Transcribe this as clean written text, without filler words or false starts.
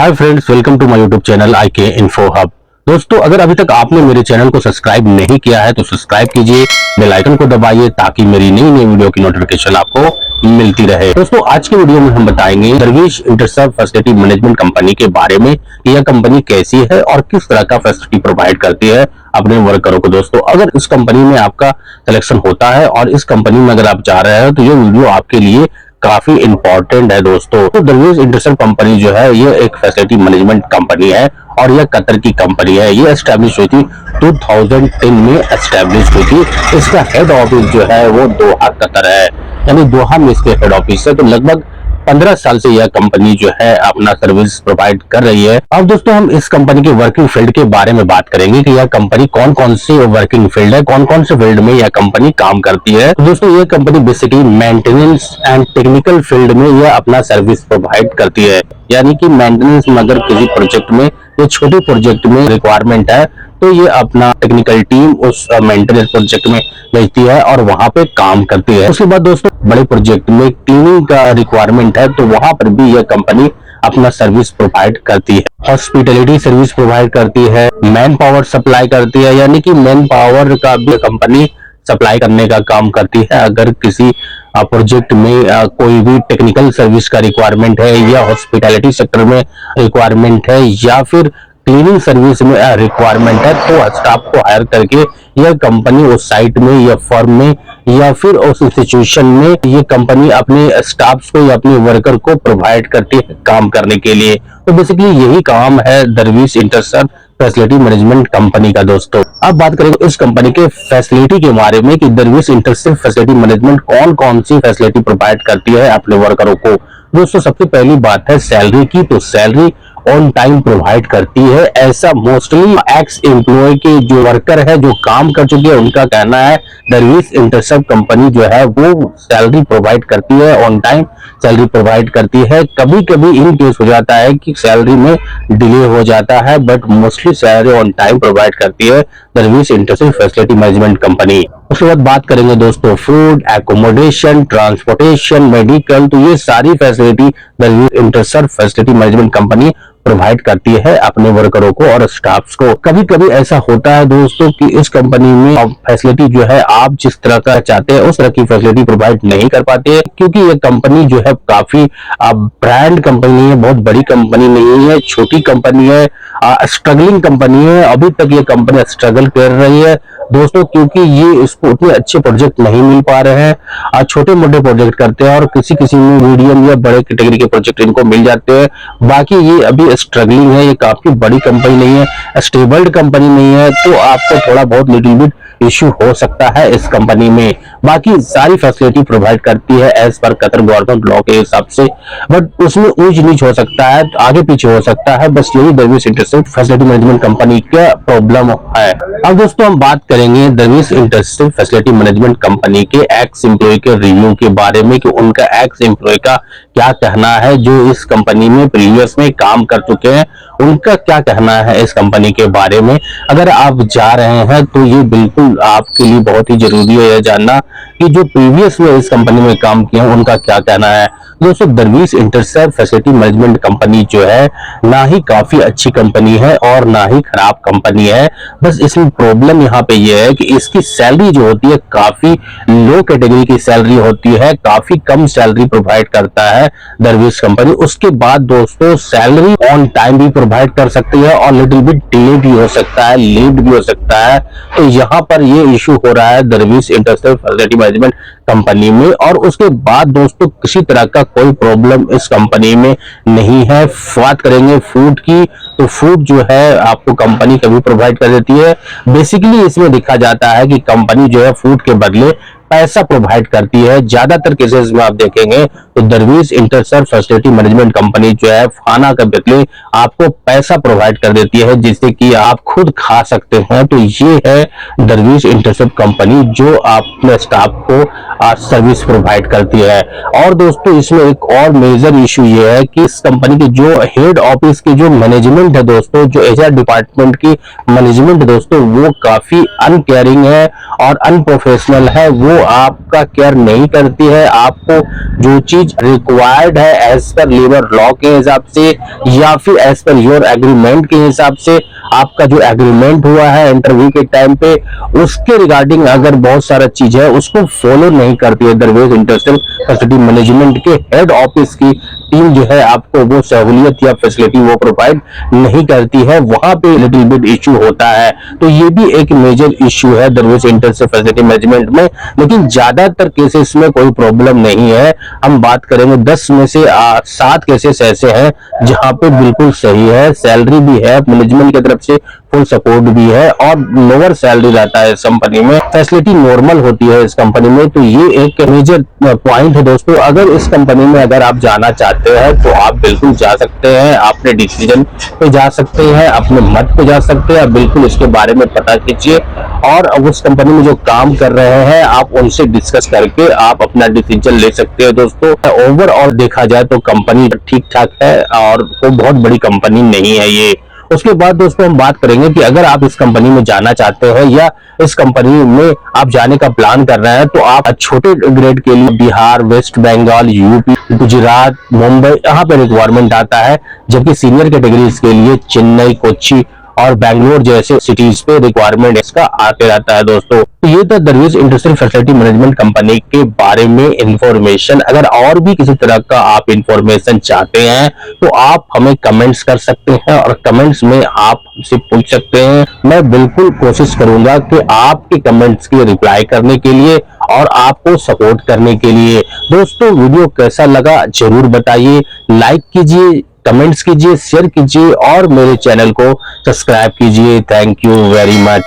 Hi friends, welcome to my YouTube channel IK info hub. दोस्तों, अगर अभी तक आपने मेरे चैनल को सब्सक्राइब नहीं किया है तो सब्सक्राइब कीजिए, बेल आइकन को दबाइए ताकि मेरी नई नई वीडियो की नोटिफिकेशन आपको मिलती रहे। दोस्तों, आज के वीडियो में हम बताएंगे दरवेश इंटरसर्व फैसिलिटी मैनेजमेंट कंपनी के बारे में। यह कंपनी कैसी है और किस तरह का फैसिलिटी प्रोवाइड करती है अपने वर्करों को। दोस्तों, अगर इस कंपनी में आपका सिलेक्शन होता है और इस कंपनी में अगर आप जा रहे हो तो ये वीडियो आपके लिए काफी इंपॉर्टेंट है। दोस्तों, तो दरवेश इंटरसर्व कंपनी जो है ये एक फैसिलिटी मैनेजमेंट कंपनी है और यह कतर की कंपनी है। ये एस्टैब्लिश हुई थी 2010 में एस्टैब्लिश हुई थी। इसका हेड ऑफिस जो है वो दोहा कतर है, यानी दोहा में इसके हेड ऑफिस है। तो लगभग 15 साल से यह कंपनी जो है अपना सर्विस प्रोवाइड कर रही है। अब दोस्तों, हम इस कंपनी के वर्किंग फील्ड के बारे में बात करेंगे कि यह कंपनी कौन कौन सी वर्किंग फील्ड है, कौन कौन से फील्ड में यह कंपनी काम करती है। तो दोस्तों, यह company basically maintenance and technical field में यह अपना सर्विस प्रोवाइड करती है। यानी कि मेंटेनेंस में अगर किसी प्रोजेक्ट में या छोटे प्रोजेक्ट में रिक्वायरमेंट है तो ये अपना टेक्निकल टीम उस मेंटेनेंस प्रोजेक्ट में भेजती है और वहां पे काम करती है। उसके बाद दोस्तों, बड़े प्रोजेक्ट में क्लीनिंग का रिक्वायरमेंट है तो वहां पर भी यह कंपनी अपना सर्विस प्रोवाइड करती है। हॉस्पिटैलिटी सर्विस प्रोवाइड करती है, मैन पावर सप्लाई करती है, यानी कि मैन पावर का भी कंपनी सप्लाई करने का काम करती है। अगर किसी प्रोजेक्ट में कोई भी टेक्निकल सर्विस का रिक्वायरमेंट है या हॉस्पिटैलिटी सेक्टर में रिक्वायरमेंट है या फिर क्लीनिंग सर्विस में रिक्वायरमेंट है तो स्टाफ को हायर करके यह कंपनी उस साइट में या फर्म में या फिर उस इंस्टीट्यूशन में ये कंपनी अपने स्टाफ्स को या अपने वर्कर को प्रोवाइड करती है काम करने के लिए। तो बेसिकली यही काम है दरवेश इंटरसर्व फैसिलिटी मैनेजमेंट कंपनी का। दोस्तों, अब बात करेंगे इस कंपनी के फैसिलिटी के बारे में कि दरवेश इंटरसर्व फैसिलिटी मैनेजमेंट कौन कौन सी फैसिलिटी प्रोवाइड करती है अपने वर्करों को। दोस्तों, सबसे पहली बात है सैलरी की। तो सैलरी ऑन टाइम प्रोवाइड करती है। ऐसा मोस्टली एक्स एम्प्लॉय के जो वर्कर है जो काम कर चुके हैं उनका कहना है दरवेश इंटरसर्व कंपनी जो है वो सैलरी प्रोवाइड करती है, ऑन टाइम सैलरी प्रोवाइड करती है। कभी कभी इन केस हो जाता है कि सैलरी में डिले हो जाता है, but mostly salary on time provide करती है दरवेश इंटरसर्व फैसिलिटी मैनेजमेंट कंपनी। उसके बाद बात करेंगे दोस्तों फूड, एकोमोडेशन, ट्रांसपोर्टेशन, मेडिकल। तो ये सारी फैसिलिटी दरवेश इंटरसर्व फैसिलिटी मैनेजमेंट कंपनी प्रोवाइड करती है अपने वर्करों को और स्टाफ्स को। कभी कभी ऐसा होता है दोस्तों कि इस कंपनी में फैसिलिटी जो है आप जिस तरह का चाहते हैं उस तरह की फैसिलिटी प्रोवाइड नहीं कर पाते हैं, क्योंकि ये कंपनी जो है काफी ब्रांड कंपनी है, बहुत बड़ी कंपनी नहीं है, छोटी कंपनी है, स्ट्रगलिंग कंपनी है। अभी तक ये कंपनी स्ट्रगल कर रही है दोस्तों, क्योंकि ये इसको उतने अच्छे प्रोजेक्ट नहीं मिल पा रहे हैं। छोटे मोटे प्रोजेक्ट करते हैं और किसी किसी में मीडियम या बड़े कैटेगरी के प्रोजेक्ट इनको मिल जाते हैं। बाकी ये अभी स्ट्रगलिंग है, ये काफी बड़ी कंपनी नहीं है, स्टेबल्ड कंपनी नहीं है, तो आपको थोड़ा बहुत लिटिल बिट इश्यू हो सकता है इस कंपनी में। बाकी सारी फैसिलिटी प्रोवाइड करती है as per Qatar government law के हिसाब से, बट उसमें ऊंच नीच हो सकता है, आगे पीछे हो सकता है। बस यही दरवेश इंटरसर्व फैसिलिटी मैनेजमेंट कंपनी का प्रॉब्लम है। अब दोस्तों, हम बात करेंगे दरवेश इंटरसर्व फैसिलिटी मैनेजमेंट कंपनी के एक्स एम्प्लॉय के रिव्यू के बारे में कि उनका एक्स एम्प्लॉय का क्या कहना है जो इस कंपनी में प्रीवियस में काम कर चुके हैं, उनका क्या कहना है इस कंपनी के बारे में। अगर आप जा रहे हैं तो ये बिल्कुल आपके लिए बहुत ही जरूरी है यह जानना कि जो प्रीवियस में इस कंपनी में काम किए हैं उनका क्या कहना है। दोस्तों, दरवेश इंटरसर्व फैसिलिटी मैनेजमेंट कंपनी जो है ना ही काफी अच्छी कंपनी है और ना ही खराब कंपनी है। बस इसमें प्रॉब्लम यहाँ पे ये है कि इसकी सैलरी जो होती है काफी लो कैटेगरी की सैलरी होती है, काफी कम सैलरी प्रोवाइड करता है दरवेश कंपनी। उसके बाद दोस्तों, सैलरी ऑन टाइम भी प्रोवाइड कर सकती है और लिटिल बिट डिले भी हो सकता है, लेट भी हो सकता है। तो यहाँ पर ये इशू हो रहा है दरवेश इंटरसर्व फैसिलिटी मैनेजमेंट कंपनी में। और उसके बाद दोस्तों, किसी तरह का कोई प्रॉब्लम इस कंपनी में नहीं है। बात करेंगे फूड की, तो फूड जो है आपको कंपनी कभी प्रोवाइड कर देती है। बेसिकली इसमें देखा जाता है कि कंपनी जो है फूड के बदले पैसा प्रोवाइड करती है। ज्यादातर केसेस में आप देखेंगे तो दरवेश इंटरसर्व फैसिलिटी मैनेजमेंट कंपनी जो है खाना के बदले आपको पैसा प्रोवाइड कर देती है जिससे कि आप खुद खा सकते हैं। तो ये है दरवेश इंटरसर्व कंपनी जो अपने स्टाफ को सर्विस प्रोवाइड करती है। और दोस्तों, इसमें एक और मेजर इशू ये है कि इस कंपनी के जो हेड ऑफिस की जो मैनेजमेंट है दोस्तों, जो HR डिपार्टमेंट की मैनेजमेंट दोस्तों, वो काफी अनकेयरिंग है और अनप्रोफेशनल है। वो आपका केयर नहीं करती है। आपको जो चीज रिक्वायर्ड है एज पर लेबर लॉ के हिसाब से या फिर एज पर योर एग्रीमेंट के हिसाब से, आपका जो एग्रीमेंट हुआ है इंटरव्यू के टाइम पे, उसके रिगार्डिंग अगर बहुत सारा चीज है उसको फॉलो नहीं करती है, अदरवाइज इंडस्ट्रियल फैसिलिटी मैनेजमेंट के हेड ऑफिस की टीम जो है आपको वो सहूलियत या फैसिलिटी वो प्रोवाइड नहीं करती है, वहां पे लिटिल बिट इश्यू होता है। तो ये भी एक मेजर इश्यू है अदरवाइज इंडस्ट्रियल फैसिलिटी मैनेजमेंट में, लेकिन ज्यादातर केसेस में कोई प्रॉब्लम नहीं है। हम बात करेंगे 10 में से 7 केसेस ऐसे हैं जहां पे बिल्कुल सही है, सैलरी भी है, मैनेजमेंट की तरफ से फुल सपोर्ट भी है और लोअर सैलरी रहता है इस कंपनी में, फैसिलिटी नॉर्मल होती है इस कंपनी में। तो ये एक मेजर पॉइंट है दोस्तों। अगर इस कंपनी में अगर आप जाना चाहते हैं तो आप बिल्कुल जा सकते हैं, अपने डिसीजन पे जा सकते हैं, अपने मत पे जा सकते हैं, बिल्कुल इसके बारे में पता कीजिए और उस कंपनी में जो काम कर रहे हैं आप उनसे डिस्कस करके आप अपना डिसीजन ले सकते हैं दोस्तों। ओवरऑल देखा जाए तो कंपनी ठीक ठाक है और कोई बहुत बड़ी कंपनी नहीं है ये। उसके बाद दोस्तों हम बात करेंगे कि अगर आप इस कंपनी में जाना चाहते हैं या इस कंपनी में आप जाने का प्लान कर रहे हैं तो आप छोटे ग्रेड के लिए बिहार, वेस्ट बंगाल, यूपी, गुजरात, मुंबई यहाँ पे रिक्वायरमेंट आता है, जबकि सीनियर कैटेगरीज के लिए चेन्नई, कोच्चि और बैंगलोर जैसे सिटीज पे रिक्वायरमेंट इसका आते रहता है दोस्तों। तो ये था दरवेज इंडस्ट्रियल फैसिलिटी मैनेजमेंट कंपनी के बारे में इंफॉर्मेशन। अगर और भी किसी तरह का आप इंफॉर्मेशन चाहते हैं तो आप हमें कमेंट्स कर सकते हैं और कमेंट्स में आप हमसे पूछ सकते हैं। मैं बिल्कुल कोशिश करूंगा कि आपके कमेंट्स की रिप्लाई करने के लिए और आपको सपोर्ट करने के लिए। दोस्तों वीडियो कैसा लगा जरूर बताइए, लाइक कीजिए, कमेंट्स कीजिए, शेयर कीजिए और मेरे चैनल को सब्सक्राइब कीजिए। Thank you very much.